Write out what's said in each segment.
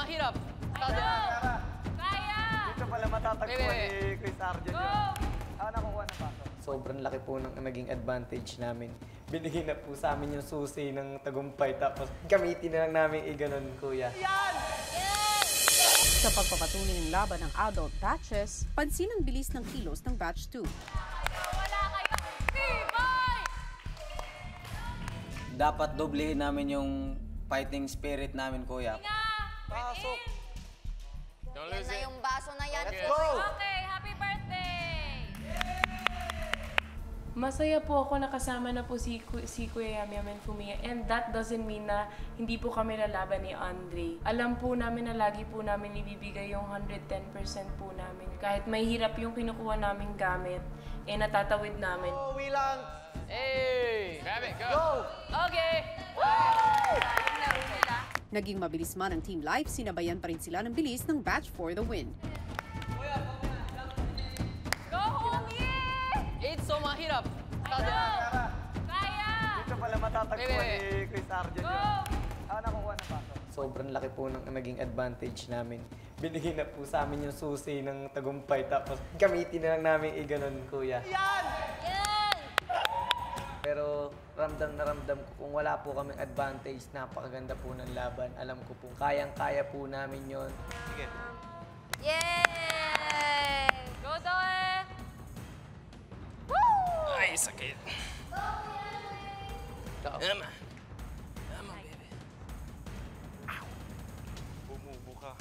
mahirap. Kaya! Dito pala matatagpuan ni Chris Arjen yun. Nakukuha na pa. Sobrang laki po ng naging advantage namin. Binigyan na po sa amin yung susi ng tagumpay tapos gamitin na lang namin iganon, kuya. Sa pagpapatuloy ng laban ng adult batches, pansin ang bilis ng kilos ng batch 2. Wala kayo! Tibay! Dapat doblehin namin yung fighting spirit namin, kuya. Pasok! Yan na yung baso na yan. Let's go! Okay, happy birthday! Masaya po ako nakasama na po si Kuya Yam Yam and Fumiya, and that doesn't mean na hindi po kami lalaban ni Andre. Alam po namin na lagi po namin ibibigay yung 110% po namin. Kahit may hirap yung kinukuha naming gamit, natatawid namin. Uwi lang! Hey! Grab it, go! Go! Okay! Laro nila. Naging mabilis man ang Team Life, sinabayan pa rin sila ng bilis ng batch for the win. Go, Homie! It's so mahirap. Kaya! Dito pala matatagpuan ni Chris Arjen Go! yun. Nakukuha na pa. Sobrang laki po ng naging advantage namin. Binigyan na po sa amin yung susi ng tagumpay tapos gamitin na lang namin iganon, kuya. Yan! Pero ramdam na ramdam ko kung wala po kaming advantage, napakaganda po ng laban. Alam ko po, kayang-kaya po namin yon. Sige. Yay! Go, Doe! Ay, sakit. Tama. Tama, baby. Bumubo ka.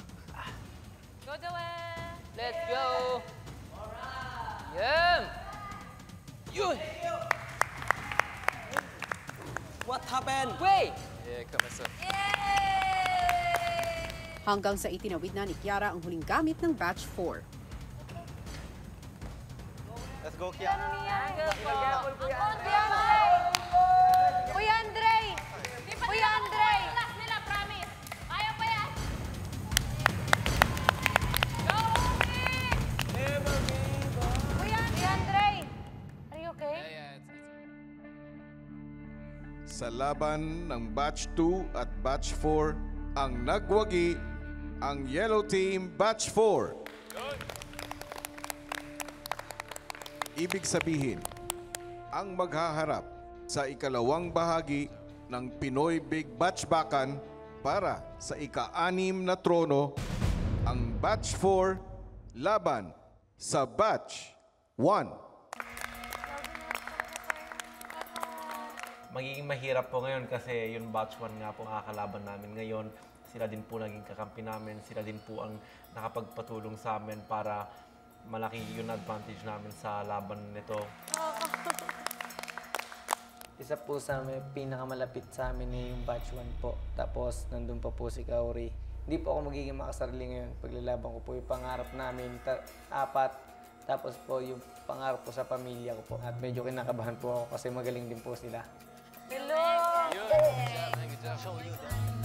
Go, Doe! Let's go! Yum! Yun! What happened? Wait! Yeah, come on, Yay! Hanggang sa itinawid na ni Kiara ang huling gamit ng batch 4. Let's go, Kiara. Kuya Andre! Kuya Andre! Last nila, promise! Kaya pa yan! Go, Homie! Kuya Andre! Are you okay? Sa laban ng Batch 2 at Batch 4, ang nagwagi ang Yellow Team Batch 4. Ibig sabihin, ang maghaharap sa ikalawang bahagi ng Pinoy Big Batch Bakan para sa ika-6 na trono, ang Batch 4 laban sa Batch 1. Magiging mahirap po ngayon kasi yung batch 1 nga po kakalaban namin ngayon. Sila din po naging kakampi namin. Sila din po ang nakapagpatulong sa amin para malaki yung advantage namin sa laban nito. Isa po sa pinakamalapit sa amin yung batch 1 po. Tapos nandun pa po si Kauri. Hindi po ako magiging makasarili ngayon. Paglalaban ko po yung pangarap namin, 4. Tapos po yung pangarap ko sa pamilya ko po. At medyo kinakabahan po ako kasi magaling din po sila. Hello! Good job, man. Good job.